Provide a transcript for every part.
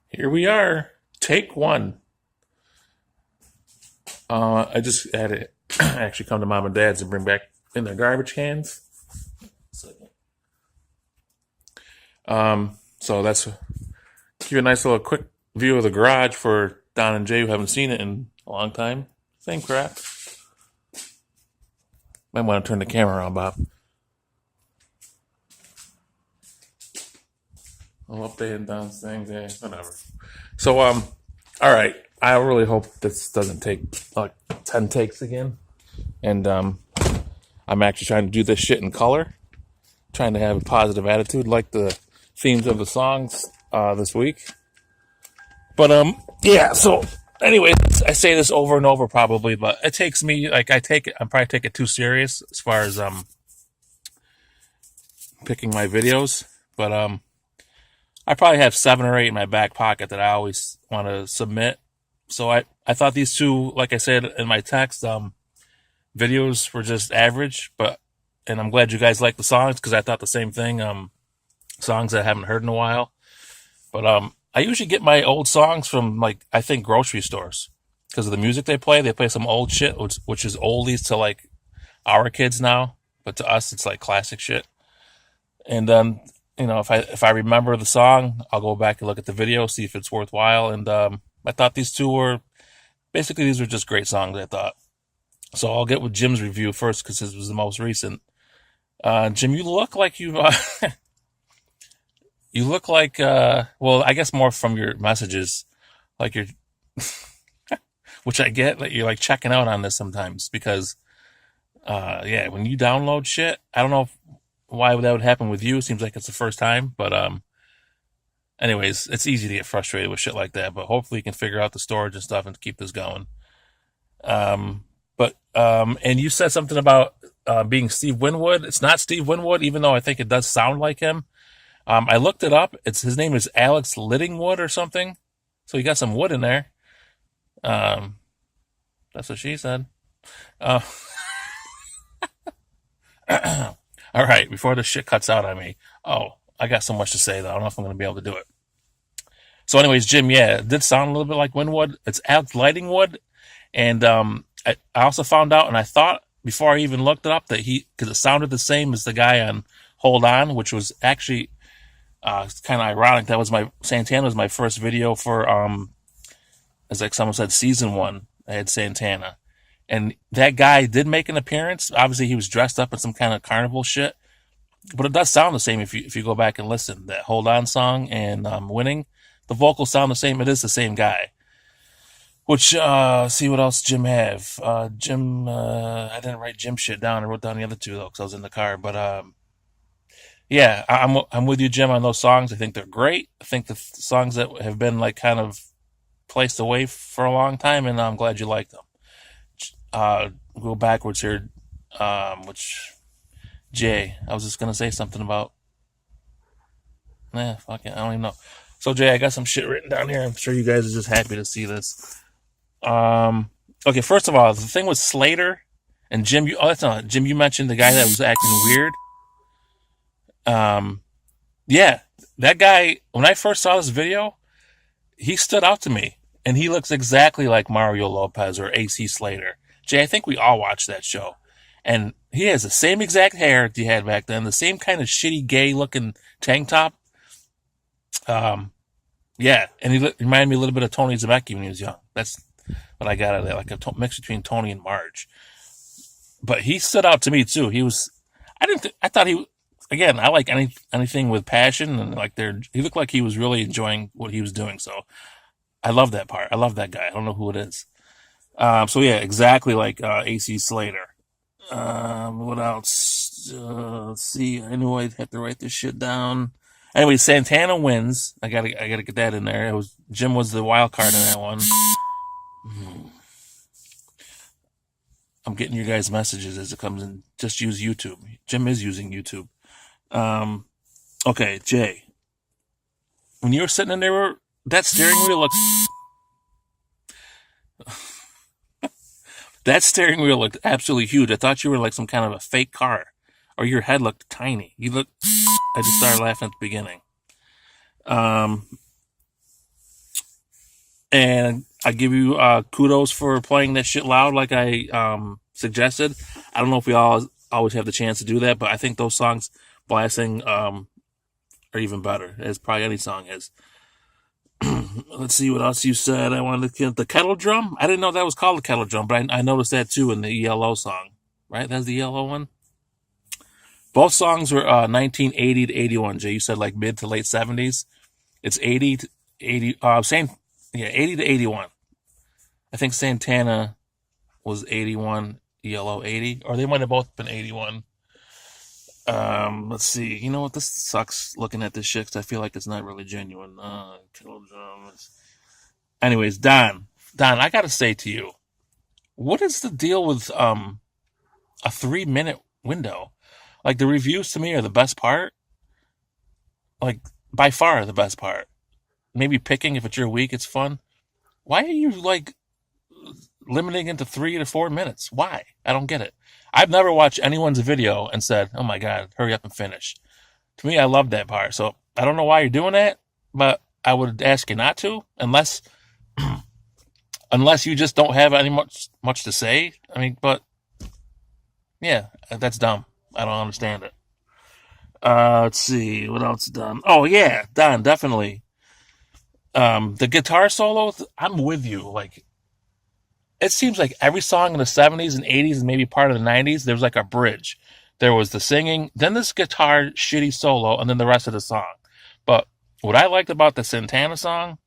Here we are. Take one. I just had to actually come to mom and dad's and bring back in their garbage cans. So that's give you a nice little quick view of the garage for Don and Jay who haven't seen it in a long time. Same crap. Might want to turn the camera on, Bob. I'll update Don's things. Yeah, whatever. So all right. I really hope this doesn't take like 10 takes again. And I'm actually trying to do this shit in color, trying to have a positive attitude, like the themes of the songs this week. But yeah. So anyway, I say this over and over probably, but it takes me like I probably take it too serious as far as picking my videos. But I probably have 7 or 8 in my back pocket that I always want to submit. So I thought these two, like I said in my text, videos were just average, and I'm glad you guys like the songs because I thought the same thing. Songs that I haven't heard in a while, but I usually get my old songs from like I think grocery stores because of the music they play. They play some old shit, which is oldies to like our kids now, but to us it's like classic shit. And then if I remember the song, I'll go back and look at the video, see if it's worthwhile. And I thought these were just great songs. I thought. So I'll get with Jim's review first because this was the most recent. Jim, you look like you look like, well, I guess more from your messages, like you're, which I get, like you're like checking out on this sometimes because, yeah, when you download shit, I don't know why that would happen with you. It seems like it's the first time, but, anyways, it's easy to get frustrated with shit like that, but hopefully you can figure out the storage and stuff and keep this going. And you said something about being Steve Winwood. It's not Steve Winwood, even though I think it does sound like him. I looked it up. His name is Alex Littingwood or something. So you got some wood in there. That's what she said. Uh, all right, before the shit cuts out on me. Oh, I got so much to say though. I don't know if I'm going to be able to do it. So, anyways, Jim, yeah, it did sound a little bit like Winwood. It's Alex Lightingwood. And I also found out, and I thought before I even looked it up that because it sounded the same as the guy on Hold On, which was actually it's kind of ironic. Santana was my first video for as like someone said, season 1. I had Santana, and that guy did make an appearance. Obviously, he was dressed up in some kind of carnival shit, but it does sound the same if you go back and listen. That Hold On song and Winning, the vocals sound the same. It is the same guy. Which, see what else Jim have. Jim, I didn't write Jim shit down. I wrote down the other two though, because I was in the car. But, yeah, I'm with you, Jim, on those songs. I think they're great. I think the songs that have been like kind of placed away for a long time, and I'm glad you like them. Go backwards here. Which, Jay, I was just gonna say something about, fuck it, I don't even know. So Jay, I got some shit written down here. I'm sure you guys are just happy to see this. Okay, first of all, the thing with Slater and Jim, that's not Jim. You mentioned the guy that was acting weird. Yeah, that guy. When I first saw this video, he stood out to me, and he looks exactly like Mario Lopez or AC Slater. Jay, I think we all watched that show, and he has the same exact hair he had back then, the same kind of shitty gay-looking tank top. Yeah, and he reminded me a little bit of Tony Zabecki when he was young. That's what I got out of that, like a mix between Tony and Marge. But he stood out to me too. I thought again, I like anything with passion, and like he looked like he was really enjoying what he was doing. So I love that part. I love that guy. I don't know who it is. So yeah, exactly like AC Slater. What else? Let's see. I knew I'd have to write this shit down. Anyway, Santana wins. I gotta get that in there. Jim was the wild card in that one. I'm getting your guys' messages as it comes in. Just use YouTube. Jim is using YouTube. Okay, Jay. When you were sitting in there, that steering wheel looks. That steering wheel looked absolutely huge. I thought you were like some kind of a fake car, or your head looked tiny. I just started laughing at the beginning. And I give you kudos for playing that shit loud like I suggested. I don't know if we all always have the chance to do that, but I think those songs blasting are even better, as probably any song is. Let's see what else you said. I wanted to the kettle drum. I didn't know that was called the kettle drum, but I noticed that too in the ELO song. Right? That's the ELO one. Both songs were 1980 to 81. Jay, you said like mid to late 70s. It's 80 to 80. Saying 80 to 81. I think Santana was 81, ELO 80, or they might have both been 81. Let's see. You know what? This sucks looking at this shit because I feel like it's not really genuine. Kettle drums. Anyways, Don, I gotta say to you, what is the deal with a 3-minute window? Like the reviews to me are the best part. Like by far the best part. Maybe picking if it's your week, it's fun. Why are you like limiting it to 3 to 4 minutes? Why? I don't get it. I've never watched anyone's video and said, "Oh my god, hurry up and finish." To me, I love that part. So I don't know why you're doing that, but I would ask you not to, unless you just don't have any much to say. I mean, but yeah, that's dumb. I don't understand it. Let's see what else done. Oh yeah, done definitely. The guitar solo, I'm with you. Like, it seems like every song in the 70s and 80s and maybe part of the 90s, there was like a bridge. There was the singing, then this guitar shitty solo, and then the rest of the song. But what I liked about the Santana song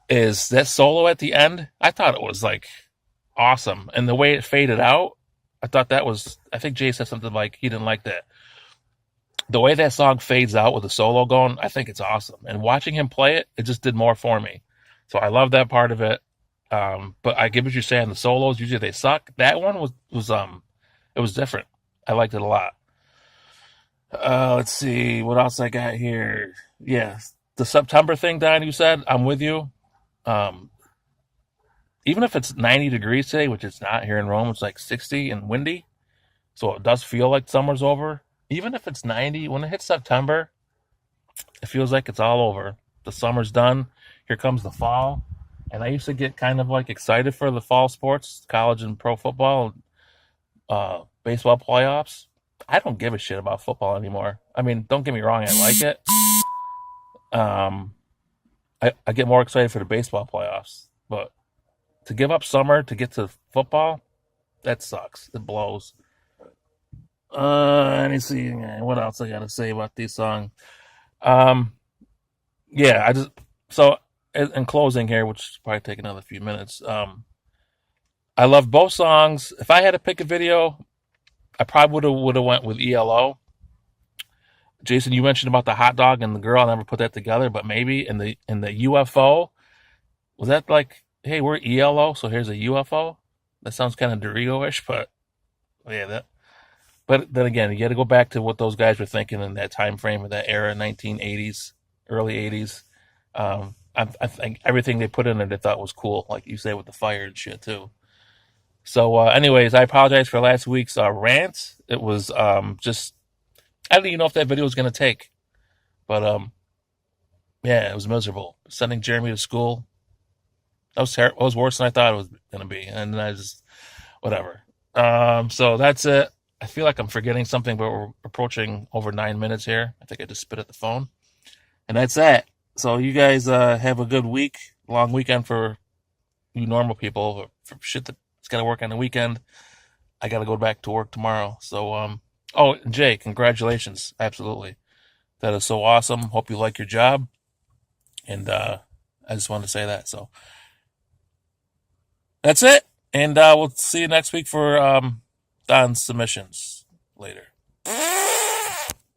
is that solo at the end. I thought it was like awesome. And the way it faded out, I thought that was, I think Jay said something like he didn't like that. The way that song fades out with the solo going, I think it's awesome. And watching him play it, it just did more for me. So I love that part of it. But I get what you're saying. The solos, usually they suck. That one was it was different. I liked it a lot. Let's see what else I got here. Yeah, the September thing, Don, you said, I'm with you. Um, Even if it's 90 degrees today, which it's not here in Rome, it's like 60 and windy. So it does feel like summer's over. Even if it's 90, when it hits September, it feels like it's all over. The summer's done. Here comes the fall. And I used to get kind of like excited for the fall sports, college and pro football, baseball playoffs. I don't give a shit about football anymore. I mean, don't get me wrong, I like it. Um, I get more excited for the baseball playoffs. But to give up summer to get to football, that sucks. It blows. Let me see what else I gotta say about this song. Um, yeah, I just so in closing here, which will probably take another few minutes. I love both songs. If I had to pick a video, I probably would have went with ELO. Jason, you mentioned about the hot dog and the girl. I never put that together, but maybe in the UFO, was that like, hey, we're ELO, so here's a UFO? That sounds kind of Dorigo-ish, but yeah, that. But then again, you got to go back to what those guys were thinking in that time frame of that era, 1980s, early 80s. I think everything they put in there they thought was cool, like you say with the fire and shit too. So, anyways, I apologize for last week's rant. It was just I didn't even know if that video was gonna take, but yeah, it was miserable. Sending Jeremy to school that was terrible. It was worse than I thought it was gonna be, and I just whatever. So that's it. I feel like I'm forgetting something, but we're approaching over 9 minutes here. I think I just spit at the phone, and that's that. So you guys have a good week, long weekend for you normal people. For shit that's gotta work on the weekend, I gotta go back to work tomorrow. So oh, Jay, congratulations! Absolutely, that is so awesome. Hope you like your job, and I just wanted to say that. So that's it, and we'll see you next week for Don's submissions later.